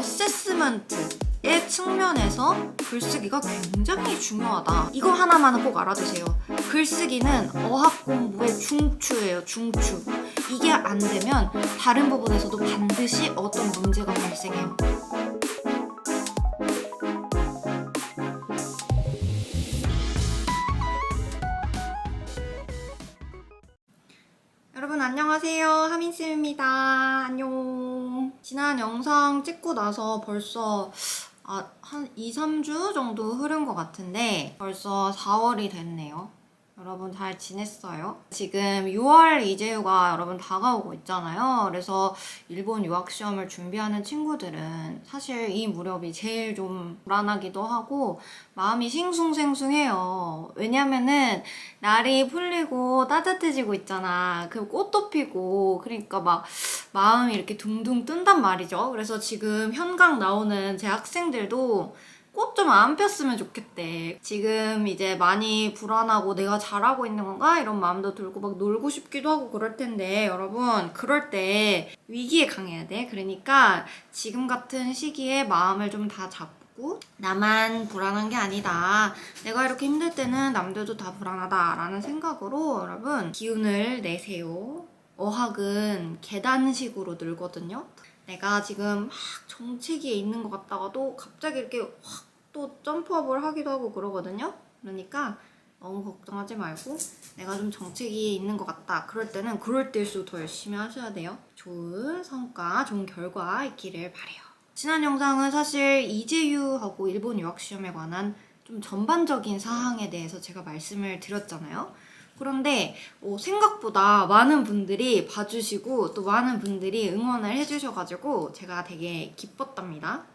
어세스먼트의 측면에서 글쓰기가 굉장히 중요하다. 이거 하나만은 꼭 알아두세요. 글쓰기는 어학 공부의 중추예요, 중추. 이게 안 되면 다른 부분에서도 반드시 어떤 문제가 발생해요. 여러분 안녕하세요, 하민쌤입니다. 안녕. 지난 영상 찍고 나서 벌써 한 2, 3주 정도 흐른 것 같은데 벌써 4월이 됐네요. 여러분 잘 지냈어요? 지금 6월 이재유가 여러분 다가오고 있잖아요. 그래서 일본 유학 시험을 준비하는 친구들은 사실 이 무렵이 제일 좀 불안하기도 하고 마음이 싱숭생숭해요. 왜냐면은 날이 풀리고 따뜻해지고 있잖아. 그 꽃도 피고 그러니까 막 마음이 이렇게 둥둥 뜬단 말이죠. 그래서 지금 현강 나오는 제 학생들도 꽃 좀 안 폈으면 좋겠대. 지금 이제 많이 불안하고 내가 잘하고 있는 건가? 이런 마음도 들고 막 놀고 싶기도 하고 그럴 텐데 여러분 그럴 때 위기에 강해야 돼. 그러니까 지금 같은 시기에 마음을 좀 다 잡고 나만 불안한 게 아니다. 내가 이렇게 힘들 때는 남들도 다 불안하다 라는 생각으로 여러분 기운을 내세요. 어학은 계단식으로 늘거든요. 내가 지금 막 정체기에 있는 것 같다가도 갑자기 이렇게 확 또 점프업을 하기도 하고 그러거든요. 그러니까 너무 걱정하지 말고 내가 좀 정체기에 있는 것 같다. 그럴 때는 그럴 때일수록 더 열심히 하셔야 돼요. 좋은 성과, 좋은 결과 있기를 바래요. 지난 영상은 사실 이재유하고 일본 유학 시험에 관한 좀 전반적인 사항에 대해서 제가 말씀을 드렸잖아요. 그런데 생각보다 많은 분들이 봐주시고 또 많은 분들이 응원을 해주셔가지고 제가 되게 기뻤답니다.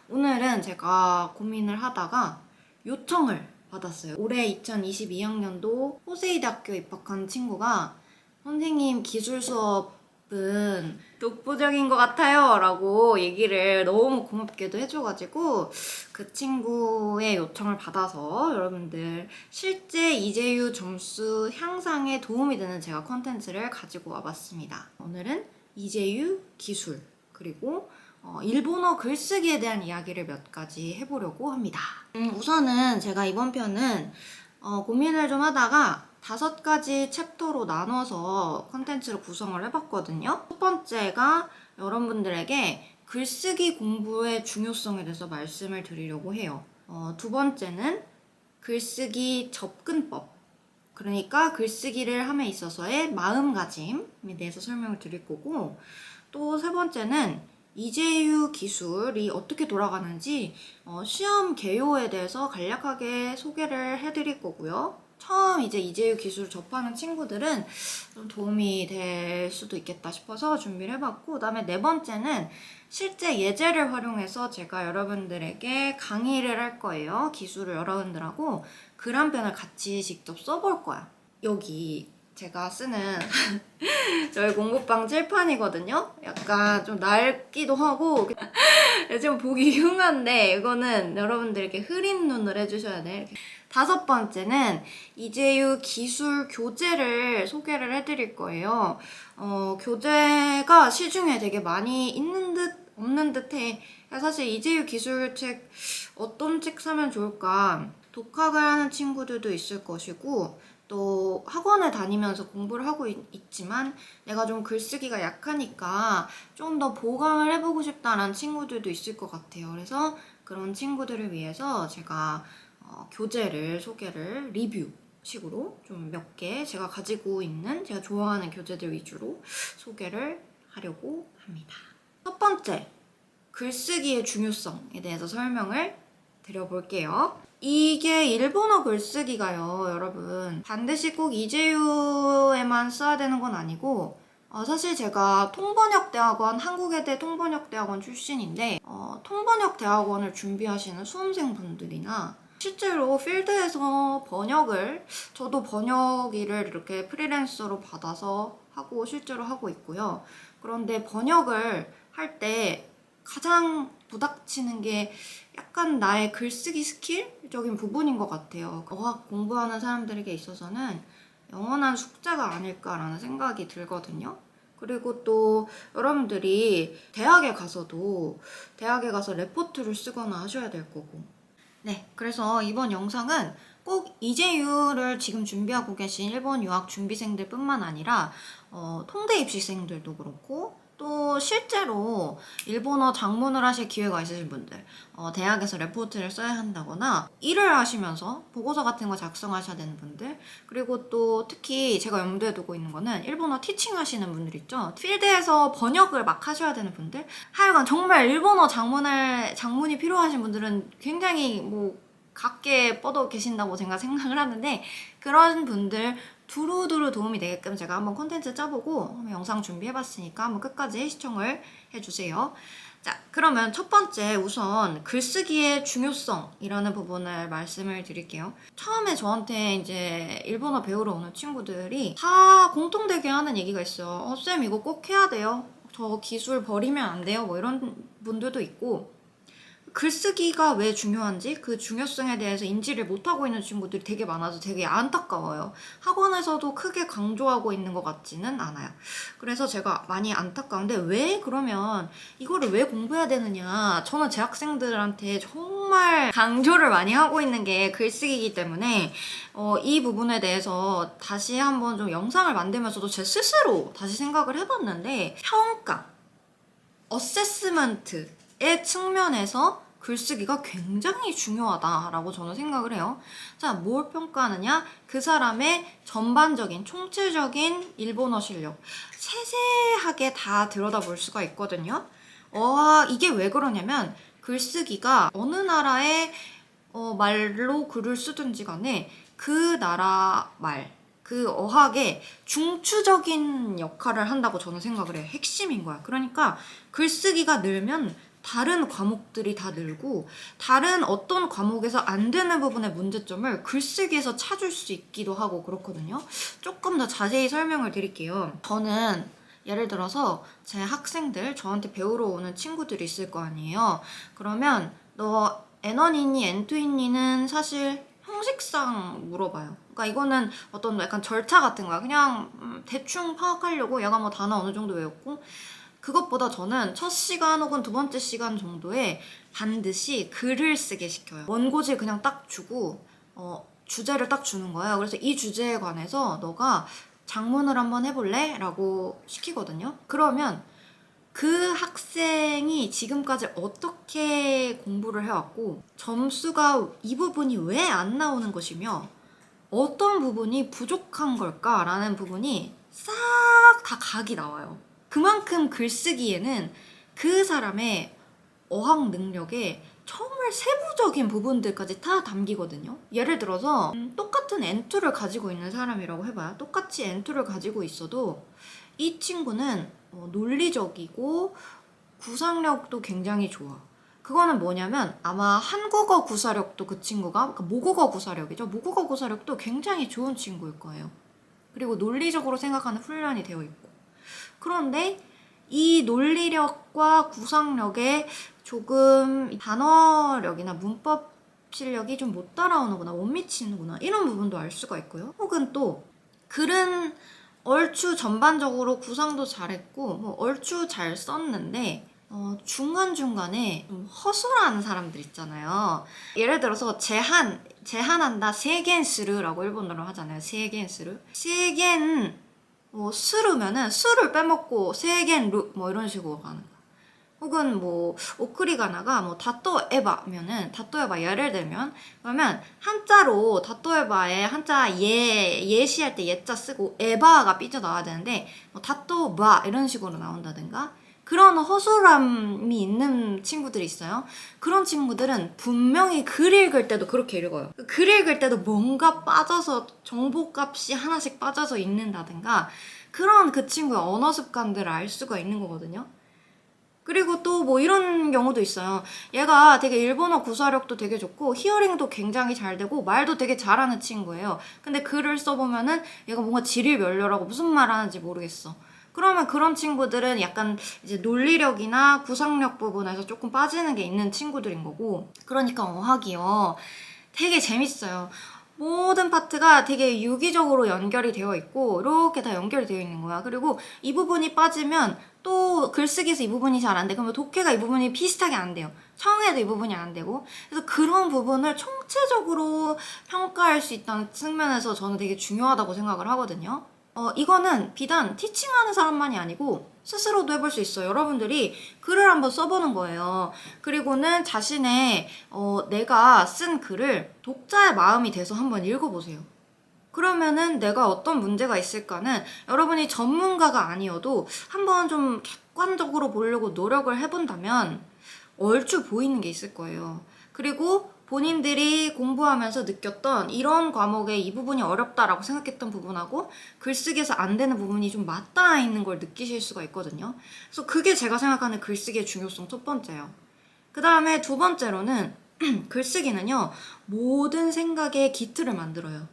오늘은 제가 고민을 하다가 요청을 받았어요. 올해 2022학년도 호세이대학교에 입학한 친구가 선생님 기술 수업은 독보적인 것 같아요 라고 얘기를 너무 고맙게도 해줘가지고 그 친구의 요청을 받아서 여러분들 실제 이재유 점수 향상에 도움이 되는 제가 컨텐츠를 가지고 와봤습니다. 오늘은 이재유 기술 그리고 일본어 글쓰기에 대한 이야기를 몇 가지 해보려고 합니다. 우선은 제가 이번 편은 고민을 좀 하다가 5가지 챕터로 나눠서 컨텐츠를 구성을 해봤거든요. 첫 번째가 여러분들에게 글쓰기 공부의 중요성에 대해서 말씀을 드리려고 해요. 두 번째는 글쓰기 접근법, 그러니까 글쓰기를 함에 있어서의 마음가짐에 대해서 설명을 드릴 거고, 또 세 번째는 이재유 기술이 어떻게 돌아가는지 시험 개요에 대해서 간략하게 소개를 해드릴 거고요. 처음 이제 이재유 기술을 접하는 친구들은 좀 도움이 될 수도 있겠다 싶어서 준비를 해봤고, 그 다음에 네 번째는 실제 예제를 활용해서 제가 여러분들에게 강의를 할 거예요. 기술을 여러분들하고 글 한 편을 같이 직접 써볼 거야. 여기 제가 쓰는 저희 공부방 칠판이거든요. 약간 좀 낡기도 하고 좀 보기 흉한데 이거는 여러분들에게 흐린 눈을 해주셔야 돼. 5번째는 이재유 기술 교재를 소개를 해드릴 거예요. 교재가 시중에 되게 많이 있는 듯 없는 듯해. 사실 이재유 기술책 어떤 책 사면 좋을까? 독학을 하는 친구들도 있을 것이고 또 학원에 다니면서 공부를 하고 있지만 내가 좀 글쓰기가 약하니까 좀 더 보강을 해보고 싶다는 친구들도 있을 것 같아요. 그래서 그런 친구들을 위해서 제가 교재를 소개를 리뷰식으로 좀 몇 개 제가 가지고 있는 제가 좋아하는 교재들 위주로 소개를 하려고 합니다. 첫 번째, 글쓰기의 중요성에 대해서 설명을 드려볼게요. 이게 일본어 글쓰기가요, 여러분 반드시 꼭 이재유에만 써야 되는 건 아니고 사실 제가 통번역대학원, 한국외대 통번역대학원 출신인데 통번역대학원을 준비하시는 수험생분들이나 실제로 필드에서 번역을, 저도 번역 일을 이렇게 프리랜서로 받아서 하고 실제로 하고 있고요. 그런데 번역을 할 때 가장 부닥치는 게 약간 나의 글쓰기 스킬적인 부분인 것 같아요. 어학 공부하는 사람들에게 있어서는 영원한 숙제가 아닐까라는 생각이 들거든요. 그리고 또 여러분들이 대학에 가서 레포트를 쓰거나 하셔야 될 거고. 네, 그래서 이번 영상은 꼭 이재유를 지금 준비하고 계신 일본 유학 준비생들 뿐만 아니라 통대 입시생들도 그렇고 또 실제로 일본어 작문을 하실 기회가 있으신 분들, 대학에서 레포트를 써야 한다거나 일을 하시면서 보고서 같은 거 작성하셔야 되는 분들, 그리고 또 특히 제가 염두에 두고 있는 거는 일본어 티칭 하시는 분들 있죠. 필드에서 번역을 막 하셔야 되는 분들, 하여간 정말 일본어 작문이 필요하신 분들은 굉장히 각게 뻗어 계신다고 제가 생각을 하는데, 그런 분들 두루두루 도움이 되게끔 제가 한번 콘텐츠 짜보고 한번 영상 준비해봤으니까 한번 끝까지 시청을 해주세요. 자, 그러면 첫 번째 우선 글쓰기의 중요성이라는 부분을 말씀을 드릴게요. 처음에 저한테 이제 일본어 배우러 오는 친구들이 다 공통되게 하는 얘기가 있어요. 쌤 이거 꼭 해야 돼요. 저 기술 버리면 안 돼요. 뭐 이런 분들도 있고, 글쓰기가 왜 중요한지 그 중요성에 대해서 인지를 못하고 있는 친구들이 되게 많아서 되게 안타까워요. 학원에서도 크게 강조하고 있는 것 같지는 않아요. 그래서 제가 많이 안타까운데, 왜 그러면 이거를 왜 공부해야 되느냐. 저는 제 학생들한테 정말 강조를 많이 하고 있는 게 글쓰기이기 때문에 이 부분에 대해서 다시 한번 좀 영상을 만들면서도 제 스스로 다시 생각을 해봤는데, 평가, 어세스먼트의 측면에서 글쓰기가 굉장히 중요하다라고 저는 생각을 해요. 자, 뭘 평가하느냐? 그 사람의 전반적인, 총체적인 일본어 실력, 세세하게 다 들여다볼 수가 있거든요. 이게 왜 그러냐면, 글쓰기가 어느 나라의 말로 글을 쓰든지 간에 그 나라 말, 그 어학의 중추적인 역할을 한다고 저는 생각을 해요. 핵심인 거야. 그러니까 글쓰기가 늘면 다른 과목들이 다 늘고, 다른 어떤 과목에서 안 되는 부분의 문제점을 글쓰기에서 찾을 수 있기도 하고 그렇거든요. 조금 더 자세히 설명을 드릴게요. 저는 예를 들어서 제 학생들, 저한테 배우러 오는 친구들이 있을 거 아니에요. 그러면 너 N1 있니? N2 있니?는 사실 형식상 물어봐요. 그러니까 이거는 어떤 약간 절차 같은 거야. 그냥 대충 파악하려고 얘가 뭐 단어 어느 정도 외웠고, 그것보다 저는 첫 시간 혹은 두 번째 시간 정도에 반드시 글을 쓰게 시켜요. 원고지 그냥 딱 주고 주제를 딱 주는 거예요. 그래서 이 주제에 관해서 너가 작문을 한번 해볼래? 라고 시키거든요. 그러면 그 학생이 지금까지 어떻게 공부를 해왔고, 점수가 이 부분이 왜 안 나오는 것이며 어떤 부분이 부족한 걸까라는 부분이 싹 다 각이 나와요. 그만큼 글쓰기에는 그 사람의 어학 능력에 정말 세부적인 부분들까지 다 담기거든요. 예를 들어서 똑같은 N2를 가지고 있는 사람이라고 해봐요. 똑같이 N2를 가지고 있어도 이 친구는 논리적이고 구상력도 굉장히 좋아. 그거는 뭐냐면 아마 한국어 구사력도 그 친구가, 그러니까 모국어 구사력이죠. 모국어 구사력도 굉장히 좋은 친구일 거예요. 그리고 논리적으로 생각하는 훈련이 되어 있고. 그런데 이 논리력과 구상력에 조금 단어력이나 문법 실력이 좀 못 따라오는구나, 못 미치는구나, 이런 부분도 알 수가 있고요. 혹은 또 글은 얼추 전반적으로 구상도 잘했고 얼추 잘 썼는데 중간중간에 좀 허술한 사람들 있잖아요. 예를 들어서 제한한다, 세겐스르라고 일본어로 하잖아요. 세겐 스루면은 스를 빼먹고 세겐루 이런 식으로 가는 거야. 혹은 오크리가나가 다또 에바면은, 다또 에바 예를 들면, 그러면 한자로 다또 에바에 한자 예시할 때 예자 쓰고 에바가 삐져나와야 되는데 다또 바 이런 식으로 나온다든가, 그런 허술함이 있는 친구들이 있어요. 그런 친구들은 분명히 글 읽을 때도 그렇게 읽어요. 글 읽을 때도 뭔가 빠져서, 정보값이 하나씩 빠져서 읽는다든가, 그런 그 친구의 언어 습관들을 알 수가 있는 거거든요. 그리고 또 이런 경우도 있어요. 얘가 되게 일본어 구사력도 되게 좋고 히어링도 굉장히 잘 되고 말도 되게 잘하는 친구예요. 근데 글을 써보면은 얘가 뭔가 지리멸렬하고 무슨 말 하는지 모르겠어. 그러면 그런 친구들은 약간 이제 논리력이나 구상력 부분에서 조금 빠지는 게 있는 친구들인 거고. 그러니까 어학이요, 되게 재밌어요. 모든 파트가 되게 유기적으로 연결이 되어 있고 이렇게 다 연결이 되어 있는 거야. 그리고 이 부분이 빠지면 또 글쓰기에서 이 부분이 잘 안 돼. 그러면 독해가 이 부분이 비슷하게 안 돼요. 청해도 이 부분이 안 되고. 그래서 그런 부분을 총체적으로 평가할 수 있다는 측면에서 저는 되게 중요하다고 생각을 하거든요. 이거는 비단 티칭하는 사람만이 아니고 스스로도 해볼 수 있어요. 여러분들이 글을 한번 써보는 거예요. 그리고는 자신의 내가 쓴 글을 독자의 마음이 돼서 한번 읽어보세요. 그러면은 내가 어떤 문제가 있을까는 여러분이 전문가가 아니어도 한번 좀 객관적으로 보려고 노력을 해본다면 얼추 보이는 게 있을 거예요. 그리고 본인들이 공부하면서 느꼈던 이런 과목에 이 부분이 어렵다라고 생각했던 부분하고 글쓰기에서 안 되는 부분이 좀 맞닿아 있는 걸 느끼실 수가 있거든요. 그래서 그게 제가 생각하는 글쓰기의 중요성 첫 번째예요. 그 다음에 두 번째로는 글쓰기는요, 모든 생각의 기틀을 만들어요.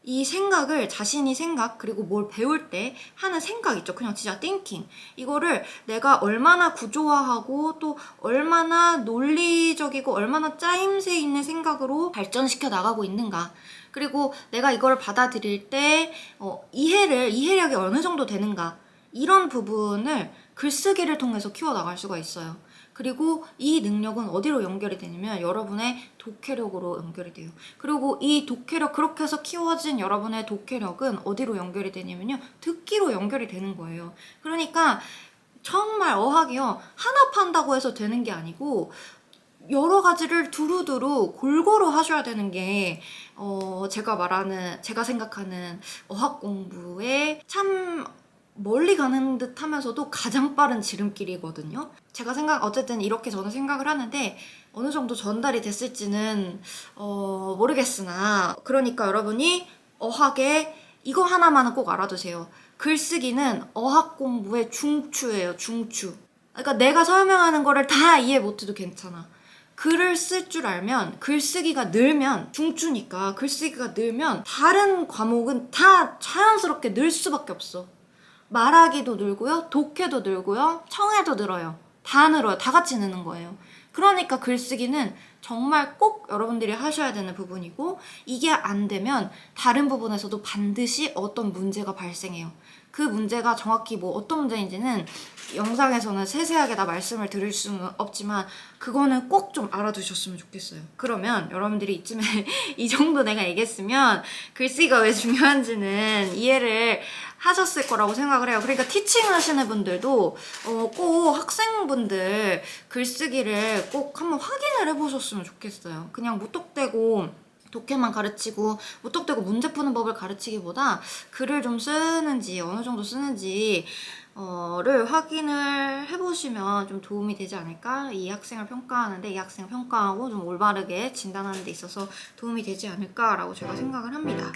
이 생각을 자신이 그리고 뭘 배울 때 하는 생각 있죠. 그냥 진짜 thinking. 이거를 내가 얼마나 구조화하고 또 얼마나 논리적이고 얼마나 짜임새 있는 생각으로 발전시켜 나가고 있는가. 그리고 내가 이걸 받아들일 때 이해력이 어느 정도 되는가. 이런 부분을 글쓰기를 통해서 키워나갈 수가 있어요. 그리고 이 능력은 어디로 연결이 되냐면 여러분의 독해력으로 연결이 돼요. 그리고 이 독해력, 그렇게 해서 키워진 여러분의 독해력은 어디로 연결이 되냐면요, 듣기로 연결이 되는 거예요. 그러니까 정말 어학이요, 하나 판다고 해서 되는 게 아니고 여러 가지를 두루두루 골고루 하셔야 되는 게 제가 생각하는 어학 공부의 참 멀리 가는 듯 하면서도 가장 빠른 지름길이거든요. 어쨌든 이렇게 저는 생각을 하는데 어느 정도 전달이 됐을지는 모르겠으나, 그러니까 여러분이 어학에 이거 하나만은 꼭 알아두세요. 글쓰기는 어학 공부의 중추예요, 중추. 그러니까 내가 설명하는 거를 다 이해 못해도 괜찮아. 글을 쓸 줄 알면, 글쓰기가 늘면, 중추니까 글쓰기가 늘면 다른 과목은 다 자연스럽게 늘 수밖에 없어. 말하기도 늘고요, 독해도 늘고요, 청해도 늘어요. 다 늘어요. 다 같이 느는 거예요. 그러니까 글쓰기는 정말 꼭 여러분들이 하셔야 되는 부분이고, 이게 안 되면 다른 부분에서도 반드시 어떤 문제가 발생해요. 그 문제가 정확히 뭐 어떤 문제인지는 영상에서는 세세하게 다 말씀을 드릴 수는 없지만 그거는 꼭 좀 알아두셨으면 좋겠어요. 그러면 여러분들이 이쯤에 이 정도 내가 얘기했으면 글쓰기가 왜 중요한지는 이해를 하셨을 거라고 생각을 해요. 그러니까 티칭 하시는 분들도 꼭 학생분들 글쓰기를 꼭 한번 확인을 해보셨으면 좋겠어요. 그냥 무턱대고 독해만 가르치고 무턱대고 문제 푸는 법을 가르치기보다 글을 좀 쓰는지 어느 정도 쓰는지 를 확인을 해보시면 좀 도움이 되지 않을까. 이 학생을 평가하는데 이 학생을 평가하고 좀 올바르게 진단하는 데 있어서 도움이 되지 않을까라고 제가 생각을 합니다.